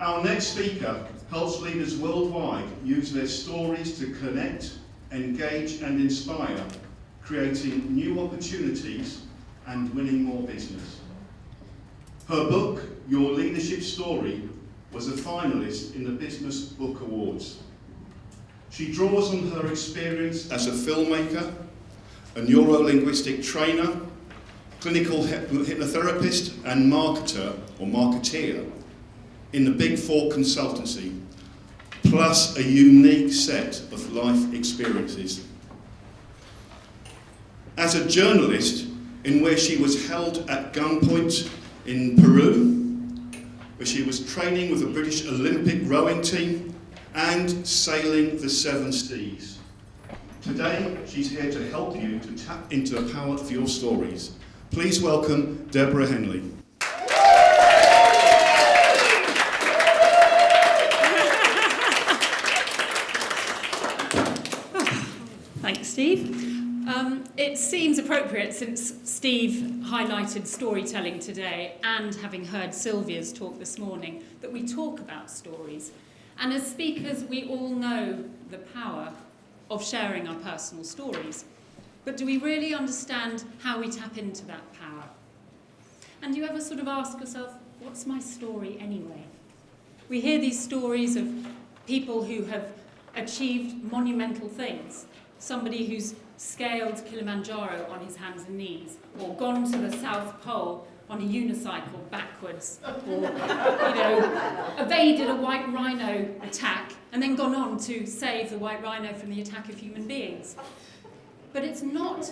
Our next speaker helps leaders worldwide use their stories to connect, engage and inspire, creating new opportunities and winning more business. Her book, Your Leadership Story, was a finalist in the Business Book Awards. She draws on her experience as a filmmaker, a neuro-linguistic trainer, clinical hypnotherapist and marketer or marketeer in the Big Four consultancy, plus a unique set of life experiences. As a journalist, in where she was held at gunpoint in Peru, where she was training with the British Olympic rowing team and sailing the seven seas. Today, she's here to help you to tap into the power of your stories. Please welcome Deborah Henley. Thanks, Steve. It seems appropriate, since Steve highlighted storytelling today and having heard Sylvia's talk this morning, that we talk about stories. And as speakers, we all know the power of sharing our personal stories. But do we really understand how we tap into that power? And do you ever sort of ask yourself, what's my story anyway? We hear these stories of people who have achieved monumental things. Somebody who's scaled Kilimanjaro on his hands and knees, or gone to the South Pole on a unicycle backwards, or, evaded a white rhino attack and then gone on to save the white rhino from the attack of human beings. But it's not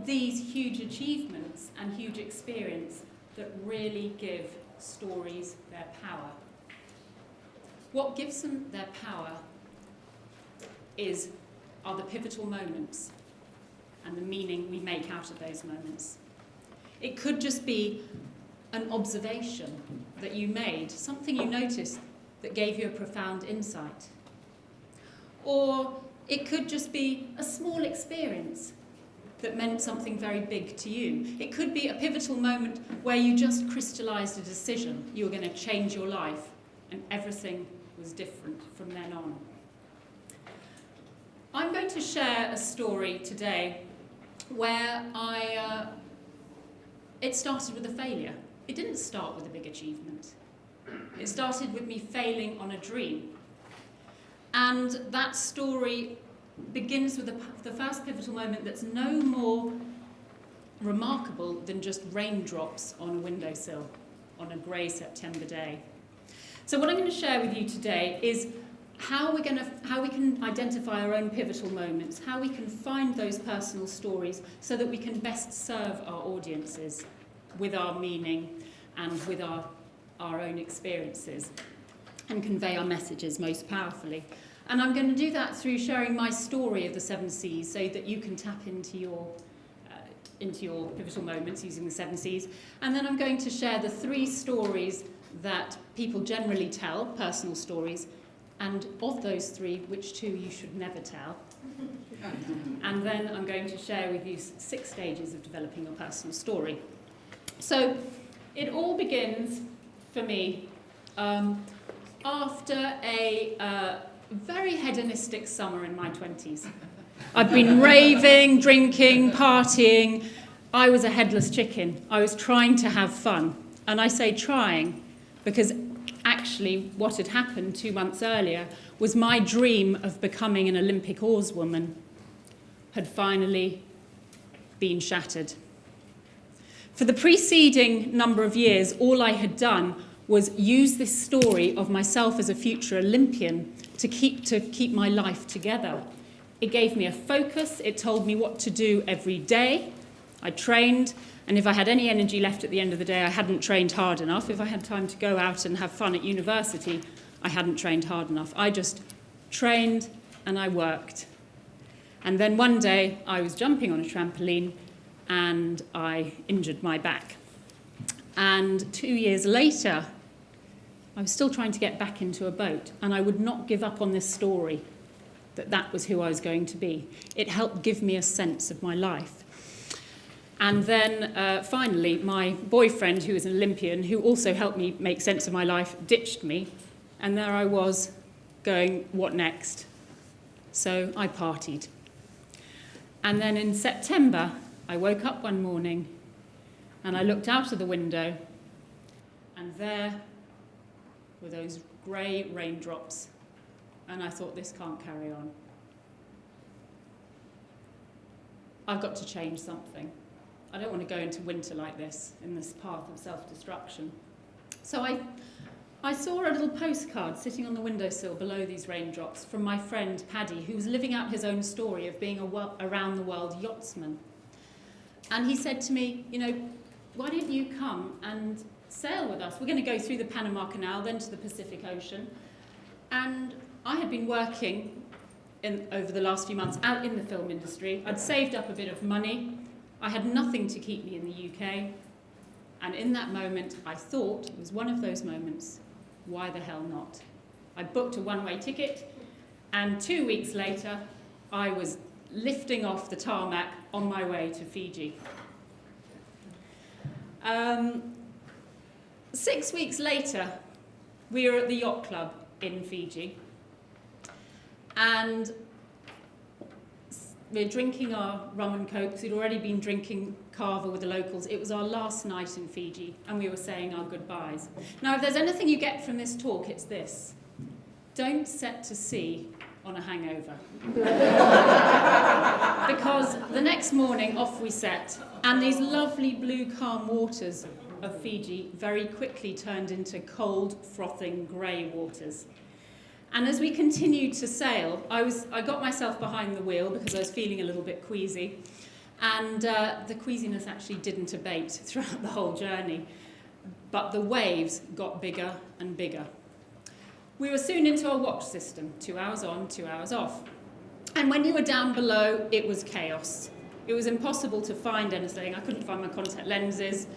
these huge achievements and huge experience that really give stories their power. What gives them their power are the pivotal moments and the meaning we make out of those moments. It could just be an observation that you made, something you noticed that gave you a profound insight. Or it could just be a small experience that meant something very big to you. It could be a pivotal moment where you just crystallized a decision. You were going to change your life, and everything was different from then on. I'm going to share a story today where it started with a failure. It didn't start with a big achievement. It started with me failing on a dream. And that story begins with the first pivotal moment that's no more remarkable than just raindrops on a windowsill on a grey September day. So what I'm going to share with you today is how we can identify our own pivotal moments, how we can find those personal stories so that we can best serve our audiences with our meaning and with our own experiences and convey our messages most powerfully. And I'm going to do that through sharing my story of the 7 C's so that you can tap into your pivotal moments using the 7 C's. And then I'm going to share the 3 stories that people generally tell, personal stories, and of those 3, which 2 you should never tell. And then I'm going to share with you 6 stages of developing your personal story. So it all begins for me after a very hedonistic summer in my 20s. I'd been raving, drinking, partying. I was a headless chicken. I was trying to have fun. And I say trying because actually what had happened 2 months earlier was my dream of becoming an Olympic oarswoman had finally been shattered. For the preceding number of years, all I had done was use this story of myself as a future Olympian to keep my life together. It gave me a focus. It told me what to do every day. I trained, and if I had any energy left at the end of the day, I hadn't trained hard enough. If I had time to go out and have fun at university, I hadn't trained hard enough. I just trained and I worked. And then one day I was jumping on a trampoline and I injured my back. And 2 years later, I was still trying to get back into a boat, and I would not give up on this story that was who I was going to be. It helped give me a sense of my life. And then finally, my boyfriend, who was an Olympian, who also helped me make sense of my life, ditched me And there I was going, what next? So I partied. And then in September, I woke up one morning and I looked out of the window, and there were those grey raindrops. And I thought, this can't carry on. I've got to change something. I don't want to go into winter like this, in this path of self-destruction. So I saw a little postcard sitting on the windowsill below these raindrops from my friend Paddy, who was living out his own story of being a around-the-world yachtsman. And he said to me, you know, why don't you come and sail with us? We're going to go through the Panama Canal, then to the Pacific Ocean. And I had been working over the last few months out in the film industry. I'd saved up a bit of money. I had nothing to keep me in the UK. And in that moment, I thought, it was one of those moments, why the hell not? I booked a one-way ticket, and 2 weeks later, I was lifting off the tarmac on my way to Fiji. 6 weeks later, we were at the yacht club in Fiji, and we're drinking our rum and cokes. We'd already been drinking kava with the locals. It was our last night in Fiji, and we were saying our goodbyes. Now, if there's anything you get from this talk, it's this. Don't set to sea on a hangover. Because the next morning, off we set, and these lovely blue, calm waters of Fiji very quickly turned into cold, frothing, grey waters. And as we continued to sail, I got myself behind the wheel because I was feeling a little bit queasy. And the queasiness actually didn't abate throughout the whole journey. But the waves got bigger and bigger. We were soon into our watch system, 2 hours on, 2 hours off. And when you were down below, it was chaos. It was impossible to find anything. I couldn't find my contact lenses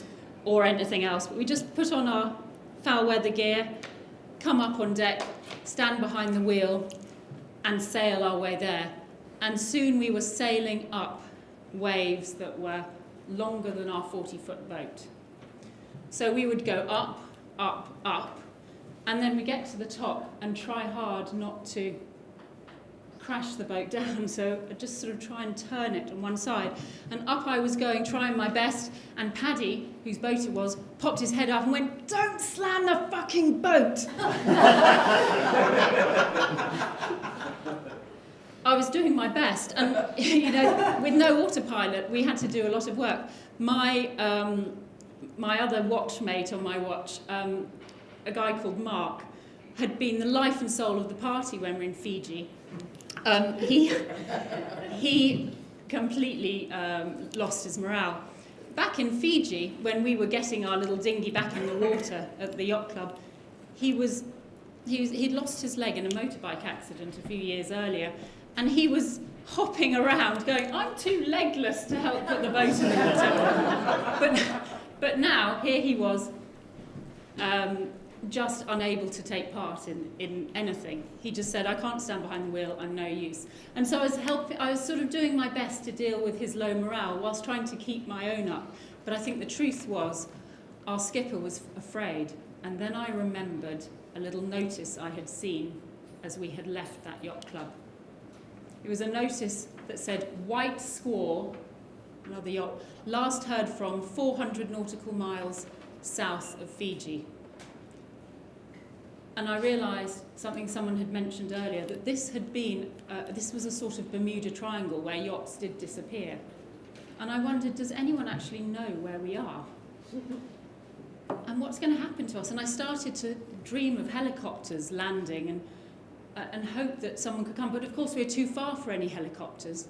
or anything else. But we just put on our foul weather gear, come up on deck, stand behind the wheel, and sail our way there. And soon we were sailing up waves that were longer than our 40-foot boat. So we would go up, up, up, and then we get to the top and try hard not to crash the boat down, so I just sort of try and turn it on one side. And up I was going, trying my best, and Paddy, whose boat it was, popped his head up and went, "Don't slam the fucking boat!" I was doing my best, and you know, with no autopilot, we had to do a lot of work. My other watchmate on my watch, a guy called Mark, had been the life and soul of the party when we were in Fiji. He completely lost his morale. Back in Fiji, when we were getting our little dinghy back in the water at the yacht club, he'd lost his leg in a motorbike accident a few years earlier, and he was hopping around going, "I'm too legless to help put the boat in the water." But now, here he was, just unable to take part in anything. He just said, "I can't stand behind the wheel, I'm no use." And so I was sort of doing my best to deal with his low morale whilst trying to keep my own up. But I think the truth was, our skipper was afraid. And then I remembered a little notice I had seen as we had left that yacht club. It was a notice that said, "White Squaw," another yacht, "last heard from 400 nautical miles south of Fiji." And I realised something someone had mentioned earlier, that this had been, this was a sort of Bermuda Triangle where yachts did disappear. And I wondered, does anyone actually know where we are? And what's going to happen to us? And I started to dream of helicopters landing and hope that someone could come. But of course, we were too far for any helicopters.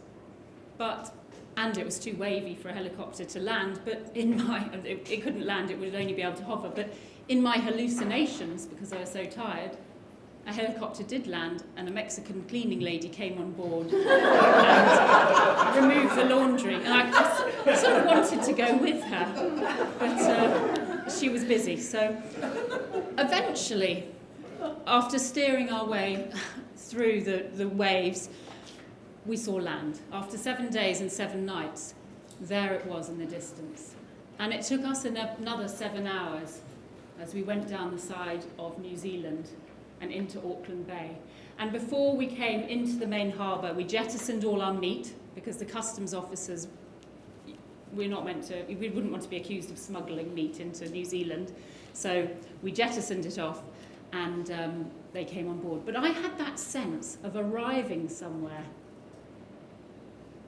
And it was too wavy for a helicopter to land. But it couldn't land, it would only be able to hover. But in my hallucinations, because I was so tired, a helicopter did land, and a Mexican cleaning lady came on board and removed the laundry. And I sort of wanted to go with her, but she was busy. So eventually, after steering our way through the waves, we saw land. After 7 days and 7 nights, there it was in the distance. And it took us another 7 hours as we went down the side of New Zealand and into Auckland Bay. And before we came into the main harbour, we jettisoned all our meat because the customs officers, we wouldn't want to be accused of smuggling meat into New Zealand. So we jettisoned it off and they came on board. But I had that sense of arriving somewhere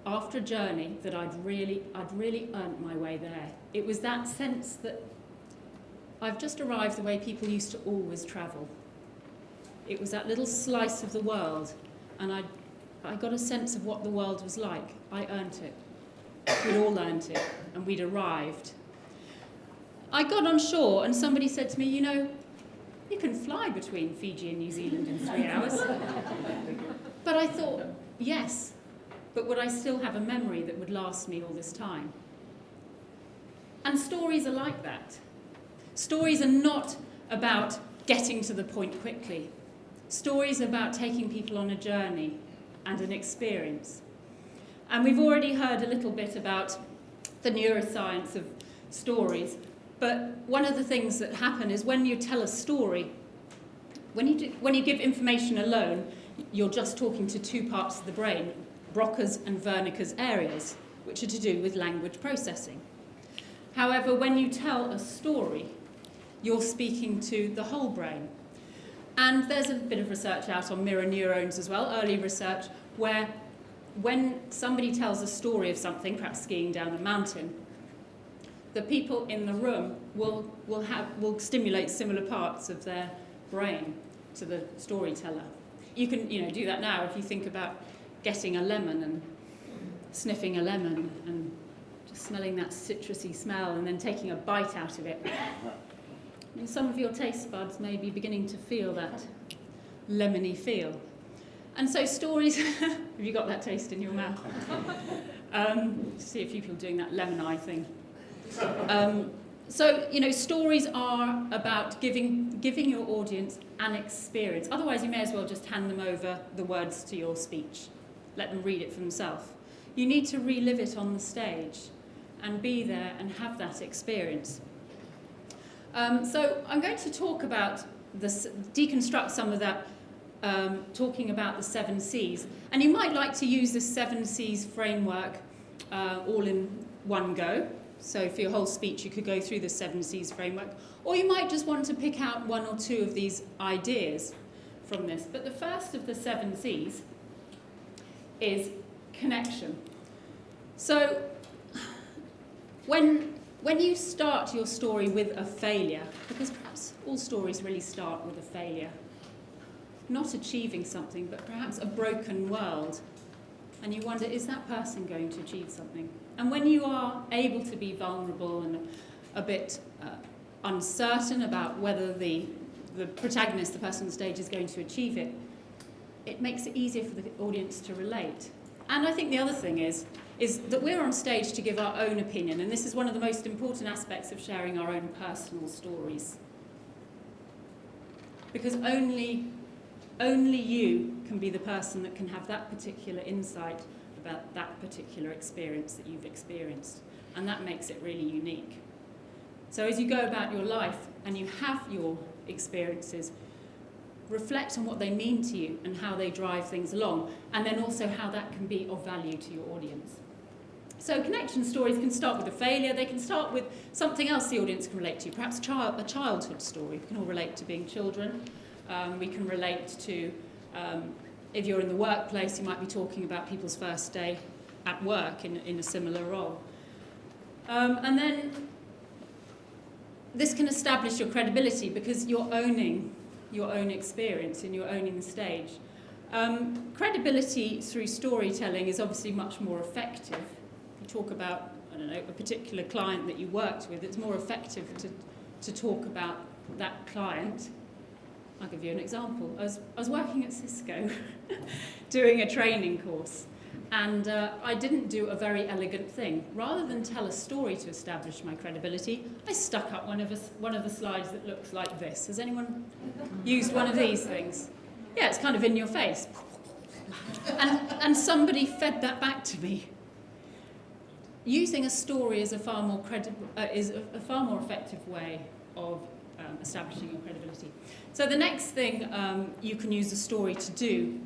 after a journey that I'd really earned my way there. It was that sense that I've just arrived the way people used to always travel. It was that little slice of the world, and I got a sense of what the world was like. I earned it. We'd all earned it, and we'd arrived. I got on shore, and somebody said to me, you know, you can fly between Fiji and New Zealand in 3 hours. But I thought, yes, but would I still have a memory that would last me all this time? And stories are like that. Stories are not about getting to the point quickly. Stories are about taking people on a journey and an experience. And we've already heard a little bit about the neuroscience of stories, but one of the things that happen is when you tell a story, when you give information alone, you're just talking to two parts of the brain, Broca's and Wernicke's areas, which are to do with language processing. However, when you tell a story, you're speaking to the whole brain. And there's a bit of research out on mirror neurons as well, early research, where when somebody tells a story of something, perhaps skiing down a mountain, the people in the room will stimulate similar parts of their brain to the storyteller. You can do that now if you think about getting a lemon and sniffing a lemon and just smelling that citrusy smell and then taking a bite out of it. And some of your taste buds may be beginning to feel that lemony feel. And so stories, have you got that taste in your mouth? See a few people doing that lemon eye thing. So stories are about giving your audience an experience. Otherwise, you may as well just hand them over the words to your speech. Let them read it for themselves. You need to relive it on the stage and be there and have that experience. So I'm going to talk about deconstruct some of that, talking about the 7 C's. And you might like to use the 7 C's framework all in one go. So for your whole speech, you could go through the 7 C's framework. Or you might just want to pick out 1 or 2 of these ideas from this. But the first of the 7 C's is connection. So when you start your story with a failure, because perhaps all stories really start with a failure, not achieving something, but perhaps a broken world, and you wonder, is that person going to achieve something? And when you are able to be vulnerable and a bit uncertain about whether the protagonist, the person on stage, is going to achieve it, it makes it easier for the audience to relate. And I think the other thing is that we're on stage to give our own opinion, and this is one of the most important aspects of sharing our own personal stories. Because only you can be the person that can have that particular insight about that particular experience that you've experienced, and that makes it really unique. So as you go about your life and you have your experiences, reflect on what they mean to you and how they drive things along, and then also how that can be of value to your audience. So connection stories can start with a failure, they can start with something else the audience can relate to, perhaps a childhood story. We can all relate to being children. We can relate to, if you're in the workplace, you might be talking about people's first day at work in a similar role. And then this can establish your credibility because you're owning your own experience and you're owning the stage. Credibility through storytelling is obviously much more effective. If you talk about, a particular client that you worked with, it's more effective to talk about that client. I'll give you an example. I was working at Cisco doing a training course, and I didn't do a very elegant thing. Rather than tell a story to establish my credibility, I stuck up one of the slides that looks like this. Has anyone used one of these things? Yeah, it's kind of in your face. And somebody fed that back to me. Using a story is a far more effective way of establishing your credibility. So the next thing you can use a story to do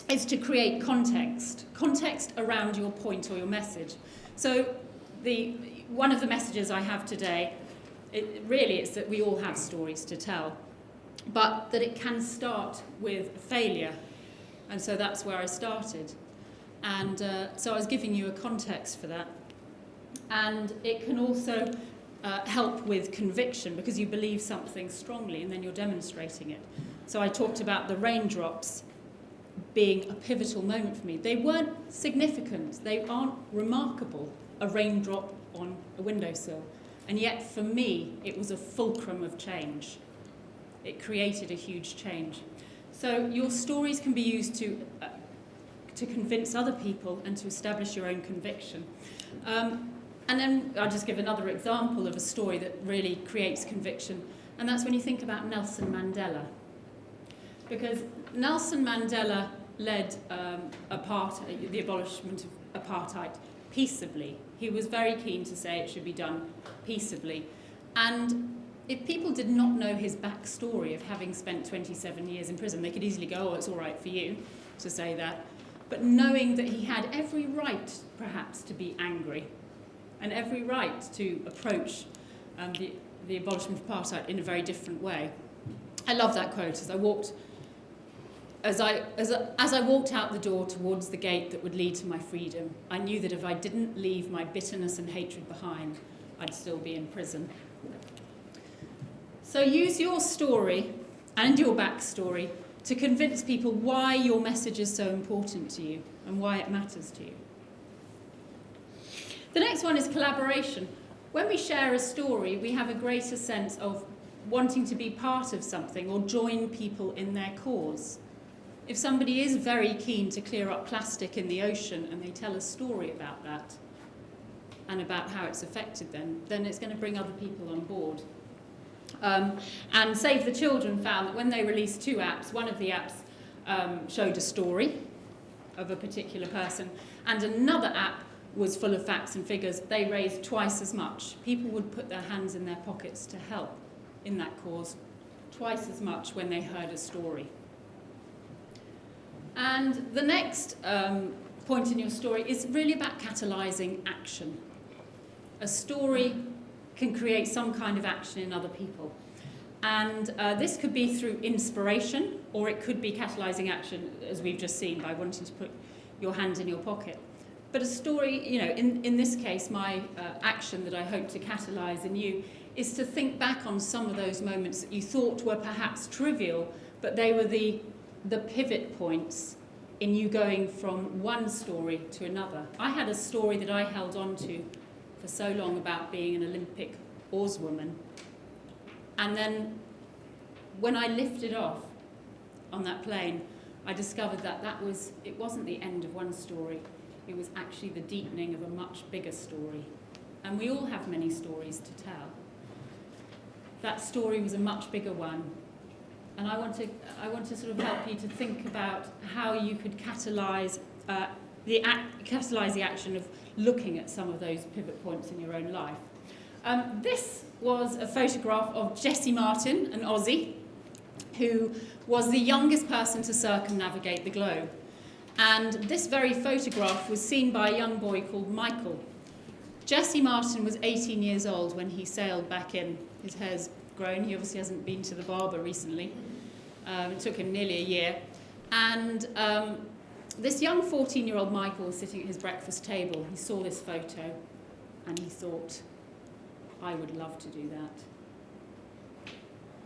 is to create context around your point or your message. So one of the messages I have today, it's that we all have stories to tell, but that it can start with failure. And so that's where I started. And so I was giving you a context for that. And it can also help with conviction, because you believe something strongly and then you're demonstrating it. So I talked about the raindrops being a pivotal moment for me. They weren't significant. They aren't remarkable, a raindrop on a windowsill. And yet for me, it was a fulcrum of change. It created a huge change. So your stories can be used to convince other people and to establish your own conviction. And then I'll just give another example of a story that really creates conviction, and that's when you think about Nelson Mandela. Because Nelson Mandela led the abolishment of apartheid peaceably. He was very keen to say it should be done peaceably. And if people did not know his backstory of having spent 27 years in prison, they could easily go, oh, it's all right for you to say that. But knowing that he had every right, perhaps, to be angry, and every right to approach the abolishment of apartheid in a very different way. I love that quote. As I walked out the door towards the gate that would lead to my freedom, I knew that if I didn't leave my bitterness and hatred behind, I'd still be in prison. So use your story and your backstory to convince people why your message is so important to you and why it matters to you. The next one is collaboration. When we share a story, we have a greater sense of wanting to be part of something or join people in their cause. If somebody is very keen to clear up plastic in the ocean and they tell a story about that and about how it's affected them, then it's going to bring other people on board. And Save the Children found that when they released 2 apps, one of the apps showed a story of a particular person, and another app was full of facts and figures. They raised twice as much. People would put their hands in their pockets to help in that cause, twice as much when they heard a story. And the next point in your story is really about catalysing action. A story can create some kind of action in other people. And this could be through inspiration, or it could be catalysing action, as we've just seen, by wanting to put your hand in your pocket. But a story, in this case, my action that I hope to catalyse in you is to think back on some of those moments that you thought were perhaps trivial, but they were the pivot points in you going from one story to another. I had a story that I held on to for so long about being an Olympic oarswoman. And then when I lifted off on that plane, I discovered that it wasn't the end of one story. It was actually the deepening of a much bigger story. And we all have many stories to tell. That story was a much bigger one. And I want to sort of help you to think about how you could catalyse the action of looking at some of those pivot points in your own life. This was a photograph of Jessie Martin, an Aussie, who was the youngest person to circumnavigate the globe. And this very photograph was seen by a young boy called Michael. Jessie Martin was 18 years old when he sailed back in. His hair's grown. He obviously hasn't been to the barber recently. It took him nearly a year. And this young 14-year-old Michael was sitting at his breakfast table. He saw this photo and he thought, I would love to do that.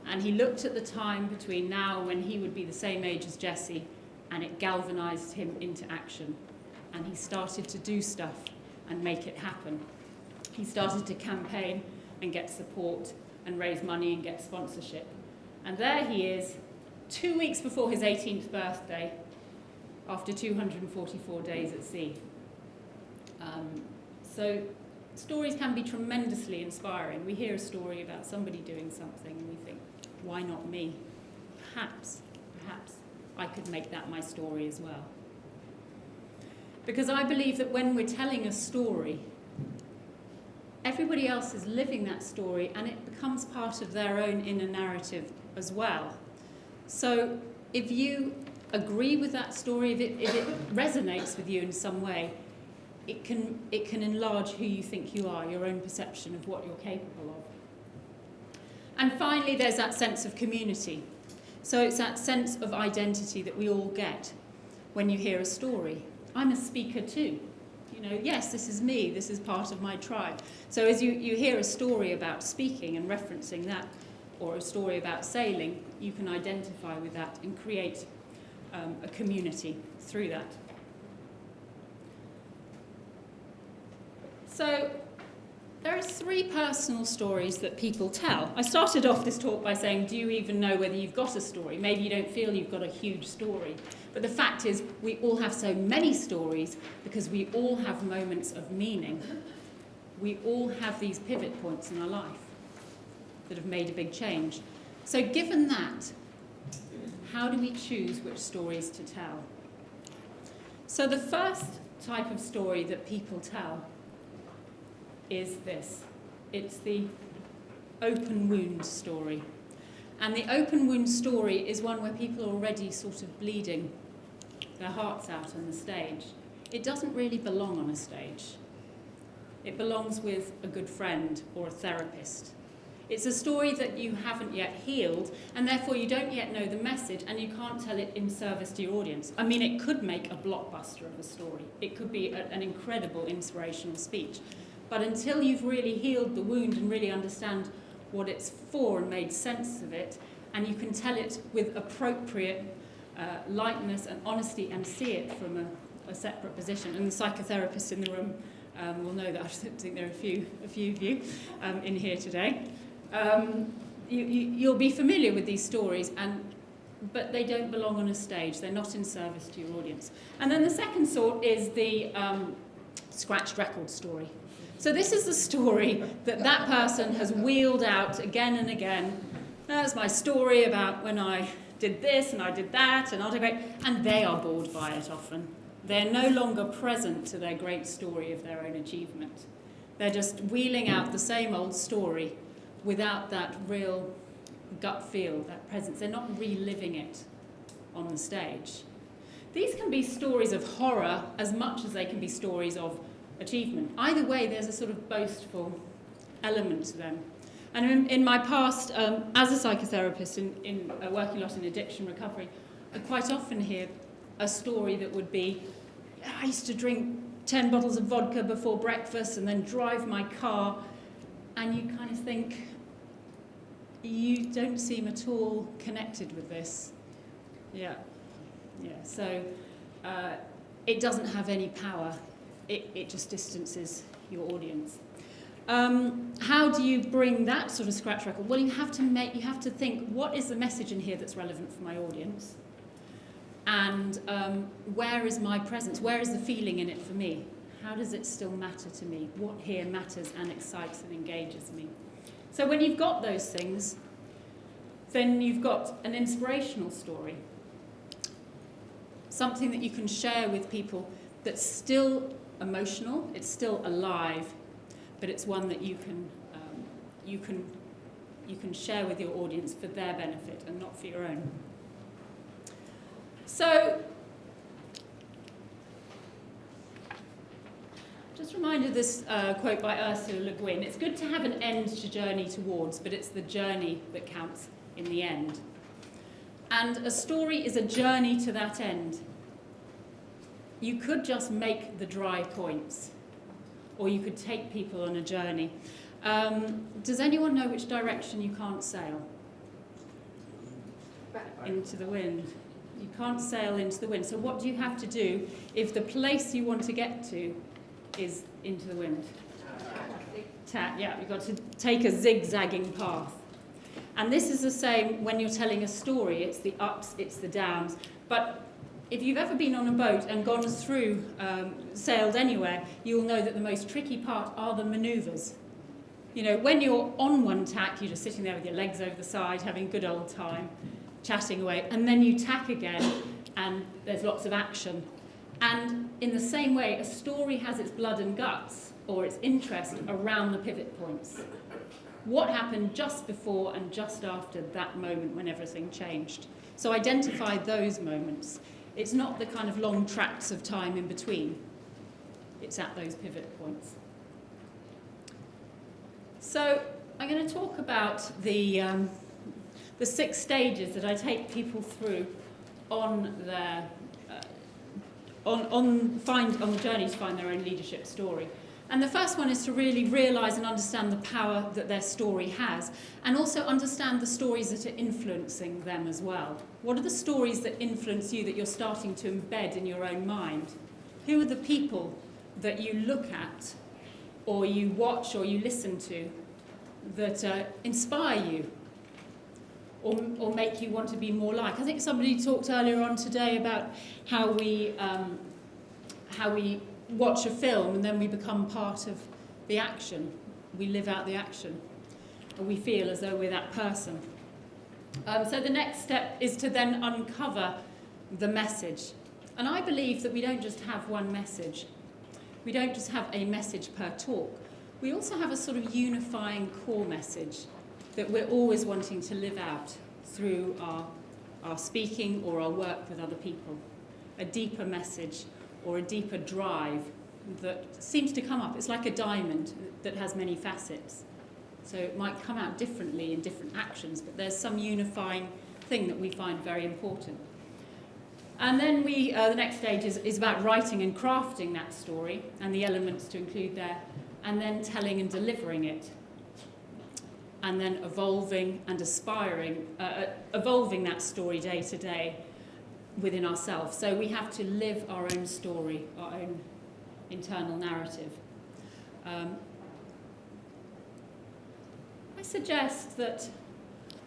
And he looked at the time between now and when he would be the same age as Jessie, and it galvanised him into action. And he started to do stuff and make it happen. He started to campaign and get support and raise money and get sponsorship. And there he is, 2 weeks before his 18th birthday, after 244 days at sea. So stories can be tremendously inspiring. We hear a story about somebody doing something and we think, why not me? Perhaps I could make that my story as well. Because I believe that when we're telling a story, everybody else is living that story, and it becomes part of their own inner narrative as well. So if you agree with that story, if it resonates with you in some way, it can enlarge who you think you are, your own perception of what you're capable of. And finally, there's that sense of community. So it's that sense of identity that we all get when you hear a story. I'm a speaker too. You know, yes, this is me, this is part of my tribe. So as you hear a story about speaking and referencing that, or a story about sailing, you can identify with that and create a community through that. So there are 3 personal stories that people tell. I started off this talk by saying, do you even know whether you've got a story? Maybe you don't feel you've got a huge story. But the fact is, we all have so many stories because we all have moments of meaning. We all have these pivot points in our life that have made a big change. So given that, how do we choose which stories to tell? So the first type of story that people tell is this. It's the open wound story. And the open wound story is one where people are already sort of bleeding their hearts out on the stage. It doesn't really belong on a stage. It belongs with a good friend or a therapist. It's a story that you haven't yet healed, and therefore you don't yet know the message, and you can't tell it in service to your audience. I mean, it could make a blockbuster of a story. It could be an incredible inspirational speech. But until you've really healed the wound and really understand what it's for and made sense of it, and you can tell it with appropriate lightness and honesty and see it from a separate position, and the psychotherapists in the room will know that. I think there are a few of you in here today. You'll be familiar with these stories, but they don't belong on a stage. They're not in service to your audience. And then the second sort is the scratched record story. So this is the story that person has wheeled out again and again. That's my story about when I did this and I did that and and they are bored by it often. They're no longer present to their great story of their own achievement. They're just wheeling out the same old story without that real gut feel, that presence. They're not reliving it on the stage. These can be stories of horror as much as they can be stories of achievement. Either way, there's a sort of boastful element to them. And in my past, as a psychotherapist, in working a lot in addiction recovery, I quite often hear a story that would be, I used to drink 10 bottles of vodka before breakfast and then drive my car, and you kind of think, you don't seem at all connected with this. Yeah. So it doesn't have any power. It just distances your audience. How do you bring that sort of scratch record? Well, you have to think, what is the message in here that's relevant for my audience? And where is my presence? Where is the feeling in it for me? How does it still matter to me? What here matters and excites and engages me? So when you've got those things, then you've got an inspirational story. Something that you can share with people that's still emotional, it's still alive, but it's one that you can share with your audience for their benefit and not for your own. So, just reminded of this quote by Ursula Le Guin. It's good to have an end to journey towards, but it's the journey that counts in the end. And a story is a journey to that end. You could just make the dry points, or you could take people on a journey. Does anyone know which direction you can't sail? Into the wind. You can't sail into the wind. So what do you have to do if the place you want to get to is into the wind? Yeah, you've got to take a zigzagging path. And this is the same when you're telling a story. It's the ups, it's the downs. But if you've ever been on a boat and gone through, sailed anywhere, you'll know that the most tricky part are the manoeuvres. You know, when you're on one tack, you're just sitting there with your legs over the side, having a good old time, chatting away, and then you tack again, and there's lots of action. And in the same way, a story has its blood and guts, or its interest around the pivot points. What happened just before and just after that moment when everything changed? So identify those moments. It's not the kind of long tracts of time in between. It's at those pivot points. So I'm going to talk about the 6 stages that I take people through on their on the journey to find their own leadership story. And the first one is to really realise and understand the power that their story has, and also understand the stories that are influencing them as well. What are the stories that influence you that you're starting to embed in your own mind? Who are the people that you look at, or you watch, or you listen to, that inspire you, or make you want to be more like? I think somebody talked earlier on today about how we watch a film and then we become part of the action. We live out the action, and we feel as though we're that person. So the next step is to then uncover the message. And I believe that we don't just have one message. We don't just have a message per talk. We also have a sort of unifying core message that we're always wanting to live out through our speaking or our work with other people. A deeper message or a deeper drive that seems to come up. It's like a diamond that has many facets. So it might come out differently in different actions, but there's some unifying thing that we find very important. And then the next stage is about writing and crafting that story and the elements to include there, and then telling and delivering it, and then evolving and aspiring, evolving that story day to day within ourselves. So we have to live our own story, our own internal narrative. I suggest that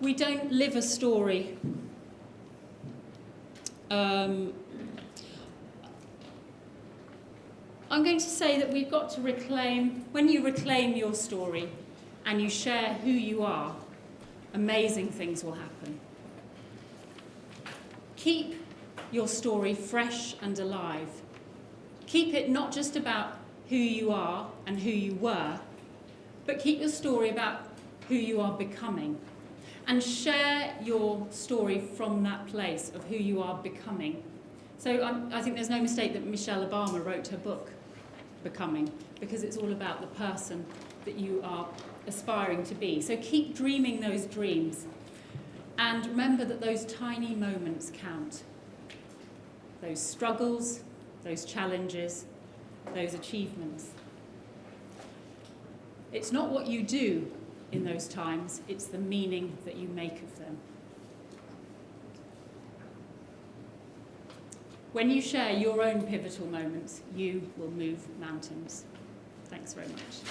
we don't live a story I'm going to say that we've got to reclaim, when you reclaim your story and you share who you are, amazing things will happen. Keep your story fresh and alive. Keep it not just about who you are and who you were, but keep your story about who you are becoming. And share your story from that place of who you are becoming. So I think there's no mistake that Michelle Obama wrote her book, Becoming, because it's all about the person that you are aspiring to be. So keep dreaming those dreams. And remember that those tiny moments count. Those struggles, those challenges, those achievements. It's not what you do in those times, it's the meaning that you make of them. When you share your own pivotal moments, you will move mountains. Thanks very much.